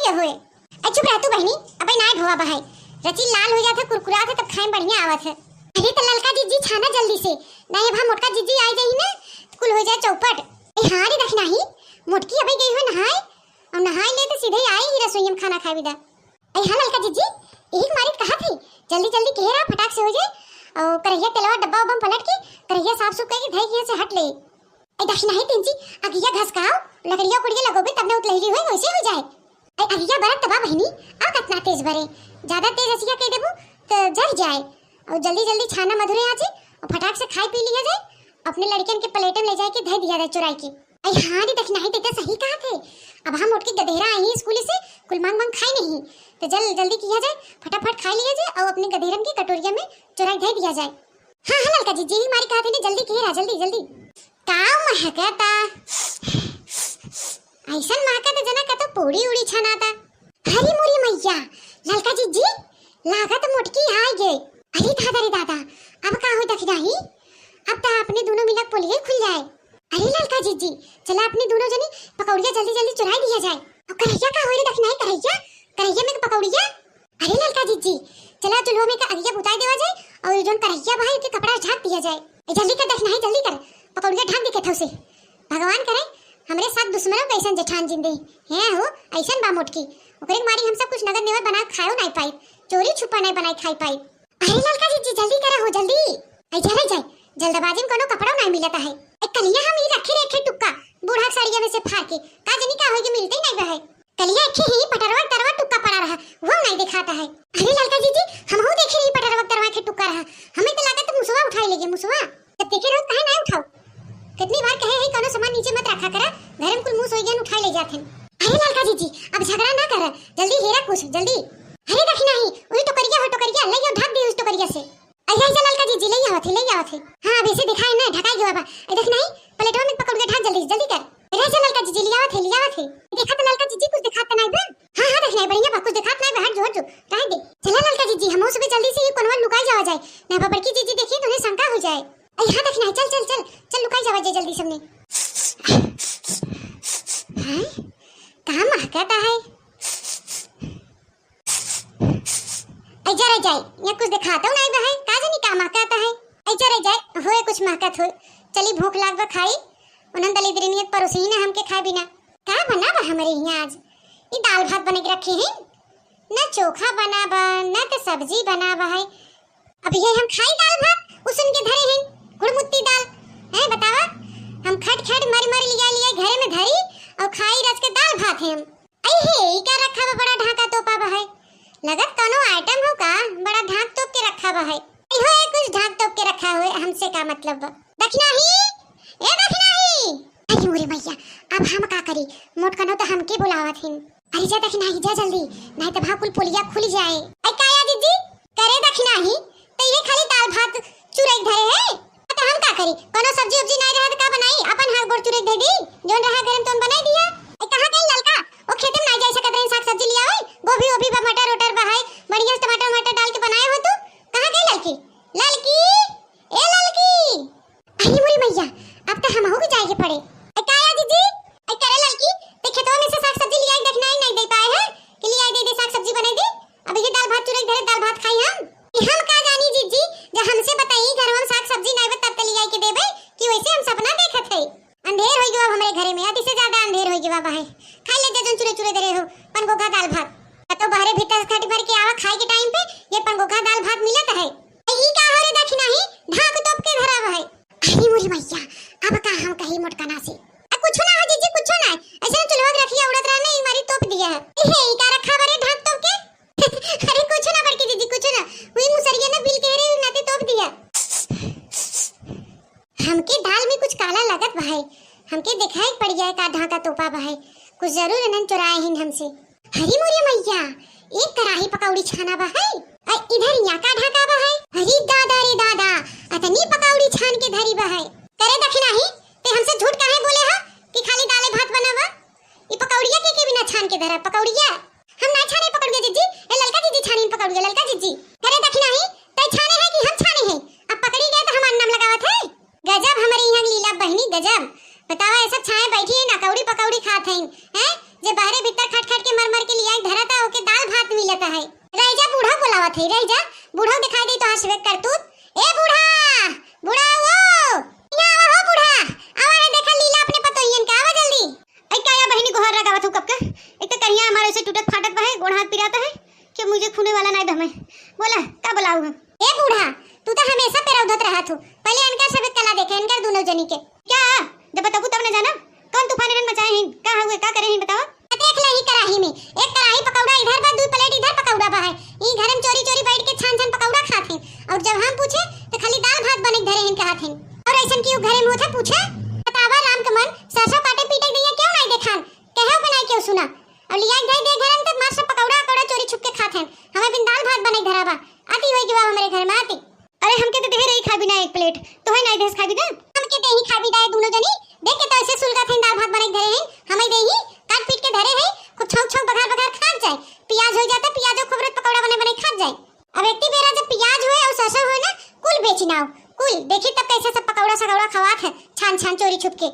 ये होए। चुप रह तू बहनी, अबे ना धोवा बहाई रची लाल हो जाथे कुरकुरा थे तब खाए बढ़िया आवत है। अरे त ललका जीजी छाना जल्दी से, नहीं भा मोटका जीजी आई जाई ना कुल हो जाए चौपट। ए हां रे देखना ही मोटकी अबे गई हो नहाए, और नहाई ले तो सीधे आई ही रसोई में खाना खाए बिदा। ए हां ललका जीजी एक मारी कहा थी जल्दी जल्दी घेरा फटाक से हो जाए, और करैया तेलवा डब्बा बम पलट के करैया साफ सुफ करके धई से हट ले। ए दक्षिणा ही तिनसी अगिया घसकाओ लकड़िया कुड़िया लगोबे तब न उतलही होई वैसे हो जाए। ए अगिया बरत तबा बहनी आ कितना तेज भरे, ज्यादा तेज रसिया कह देबू तो जल जाए, और जल्दी जल्दी छाना मधुरे आ जाए और फटाक से खाई पी लिया जाए, अपने लड़कियन के प्लेट में ले जाए के धई दिया जाए चुराई के। ए हां रे दक्षिणा ही ते सही कहा थे, अब हम उठ के गधेरा आई स्कूल से कुल मांग मांग खाई नहीं तो जल्दी किया जाए फटाफट खा लिया जाए और अपने गधेरम की कटोरिया में चुराई धई दिया जाए। हां हां ललका जी जी मारी कहा थे जल्दी घेरा जल्दी जल्दी काम महकता ऐसन महकता जना का तो पूरी उड़ी छनाता। हरी मुरी मैया ललका जी लागत मोटकी आ गए। अरे दादा अब का हो दखदाही, अब तो अपने दोनों मिलक पोलिए खुल जाए। अरे ललका जी चला अपने दोनों जनी पकौड़िया जल्दी जल्दी चुराई दिया जाए। और करैया का होई दखनाई करैया में पकौड़िया। अरे ललका जी चला चुल्हो में का अगिया बुताई देवा जाए और जोन करैया भाई के कपड़ा झाप दिया जाए। जल्दी कर दखनाई जल्दी कर पकौड़िया ढाक दे के थौ से, भगवान करे हमरे साथ दुश्मनों कैसन जेठान जिंदे हैं हो ऐसन बा मोटकी ओकरे मारी हम सब कुछ नगद नेवत बना खाओ नहीं पाई, चोरी छुपा नहीं बनाई खाई पाई। अरे ललका जी जल्दी करा हो जल्दी आई जाए जल्दबाजी में कोनो कपड़ा नहीं मिलता है। एक कलिया हम ही रखे टुक्का बूढ़ा साड़िया में से फाड़ के का जनी का होगी मिलते नहीं बहे, कलिया एक ही पटरवा तरवा टुक्का पड़ा रहा वो नहीं दिखाता है। अरे ललका जी हम हो देखे नहीं पटरवा तरवा के टुक्का रहा, हमें तो लगा तो मुसवा उठाई लेगे मुसवा तब देखे रोज कहे नहीं उठाओ, कितनी बार कहे है कोनो सामान नीचे मत रखा करा घर में कुल मुंह सोई गन उठाई ले जाते। अरे ललका जी अब झगड़ा ना कर जल्दी हेरा कुछ जल्दी। अरे दखना ही वही टोकरिया ले यो ढक दे उस टोकरिया से। अरे ललका जी ले आवत है हां अब ऐसे दिखाए ना ढकाई गवा बा। ए दखना ही प्लेटवा में पकड़ के ढक जल्दी जल्दी कर। अरे ललका जी ले आवत है देखा तो ललका जी कुछ दिखाता नहीं बा। हां दखना बढ़िया बा कुछ दिखात नहीं बा हट जो रह दे। चला ललका जी हम सुबह जल्दी से ये कोनवा लुकाई जावा जाए ना बाबर की जी देखिए तो शंका हो जाए। अरे हां दखना चल चल चल चल लुकाई जावा जाए जल्दी सबने। हां कहां महकता है ऐजा रह जाए या कुछ दिखाता नहीं बा है का जानी का महकता है। ऐजा रह जाए होए कुछ महकत हो चली भूख लाग बा खाई उनन दली दिरनियत परोसी ना हमके खाए बिना का बना बा हमारे यहां आज ये दाल भात बने के रखे हैं ना चोखा बना बा ना तो सब्जी बना बा है। अब ये हम खाई दाल भात उसन के धरे हैं गुड़मुत्ती दाल है बतावा हम खट मर लिया घरे में धरी और खाई रस के दाल भात है हम। आई हे ई का रखा बा बड़ा ढाका तोपा बा है लगत कोनो आइटम हो का बड़ा ढाक तोप के रखा बा है। ई होए कुछ ढाक तोप के रखा हुए हमसे का मतलब बा। दक्षिणा ही अरे मोरे भैया अब हम का करी मोट कनो तो हमके बुलावत हैं। अरे जा दक्षिणा ही जा जल्दी नहीं तो भाकुल पुलिया खुल जाए। आई काया दीदी करे दक्षिणा ही तो ये खाली दाल भात चुराई धरे है तो हम का करी कोनो सब्जी उब्जी नहीं रहा तो का बनाई अपन हाथ गोड़ चुराई दे दी जोन रहा घर में तो बनाई दिया। ए कहां गई ललका ओ खेत में नहीं जाई सकत रहे साग सब्जी लिया होई गोभी बा मटर बा है बढ़िया टमाटर डाल के बनाए हो तू कहां गई ललकी ए ललकी। अरे मोरी मैया अब तो हम हो भी जाएंगे पड़े। ए काया दीदी ए करे ललकी ते खेतवा में से साग सब्जी लिया देखना ही नहीं दे पाए है कि लिया दे साग सब्जी बनाई दे अब ये दाल भात चुराई धरे दाल भात खाई हम का जानी जीजी जब हमसे बताई घर में साग सब्जी नहीं बता तब लिया के देबे कि वैसे हम सपना देखत है। अंधेर होई गवा हमारे घरे में अति से ज्यादा अंधेर होई गवा है खाई ले जजन चुरे दे रहे हो पनगोखा दाल भात तो बाहरे भीतर खट भर के आवा खाई के टाइम पे ये पनगोखा दाल भात मिलत है। ई का हो रे दक्षिणा ही ढाक तोप के धरा है। अरे मोरी मैया अब का हम कहीं मोटकना से कुछ ना हो जीजी कुछ ना ऐसे चुलवा रखिया उड़त रहने ई मारी तोप दिया है। ए ई का रखा बारे ढाक तोप के अरे कुछ ना बड़की दीदी कुछ ना हुई मुसरिया ने बिल के रे नाते तोप दिया। हमके दाल में कुछ काला लगत भाई हमके दिखाई पड़ गया का ढाका तोपा भाई कुछ जरूर इनन चुराए हैं हमसे। हरी मोरी मैया एक कढ़ाई पकौड़ी छाना बा है और इधर यहाँ का ढाका बा है। अरे दादा अतनी पकौड़ी छान के धरी बा है। करे दक्षिणा ही ते हमसे झूठ काहे बोले हा कि खाली दाल भात बनावा ये पकौड़िया के बिना छान के धरा पकौड़िया हम ना छाने पकौड़िया जीजी ए ललका जीजी छानी पकौड़िया ललका जीजी। करे दक्षिणा ही ते छाने है कि हम छाने हैं अब पकड़ी गए तो हमारा नाम लगावत है। गजब हमारे यहाँ लीला बहनी गजब बतावा ऐसा छाए बैठी है ना कौड़ी पकौड़ी खात हैं हैं जे बाहरे भीतर खट खट के मर मर के लिया धरता ओके दाल भात मिलता है। रह जा बूढ़ा बुलावत है, रह जा बूढ़ा दिखाई दे तो हंसवे करतूत। ए बूढ़ा, बूढ़ा वो यहाँ आवा हो बूढ़ा, आवा है देखा लीला अपने पतोहियन का, आवा जल्दी। ऐ का या बहिनी गोहर लगावत हूं कब का, एक तो कहिया हमारे से टूटत फाटत बा है, गोड़ हाथ पिराता है कि मुझे खूने वाला नहीं दमे। बोला का बुलाऊ हम? ए बूढ़ा तू तो हमेशा पेरौधत रहत हो, पहले इनका सब कला देखे इनकर दोनों जनी के। क्या जब बताबू तब न जाना कौन तूफान रन मचाए हैं, का हुए का करे हैं बताओ। देख ले ही कराही में एक कराही पकौड़ा इधर बा, दो प्लेट इधर पकौड़ा बा है, ई घर में चोरी चोरी बैठ के छान छान पकौड़ा खाते हैं और जब हम पूछे तो खाली दाल भात बने धरे हैं कहत हैं। और ऐसन क्यों घरे में होता पूछे बतावा राम के मन सरसों काटे पीटे दिया क्यों नहीं देखान, कहो कि नहीं क्यों सुना। और लिया इधर दे घर में तो मार सब पकौड़ा पकौड़ा चोरी छुप के खाते हैं, हमें बिन दाल भात बने धरा बा आती होई जवाब हमारे घर में आती। अरे हमके तो ढेर ही खा बिना एक प्लेट तो है नहीं देस खा बिना, हमके दे ही खा बिना दोनों जनी देख के तो ऐसे सुलगा थे दाल भात बने धरे हैं, हमें दे ही काट पीट के धरे हैं, खूब छौक छौक बघार बघार खा जाए, प्याज हो जाता प्याजो खबरत पकौड़ा बने बने खा जाए। अब एक बेरा जब प्याज होए और सरसों होए ना कुल बेची नाओ कुल देखी तब कैसे सब पकौड़ा सकौड़ा खवात है छान छान चोरी छुप के।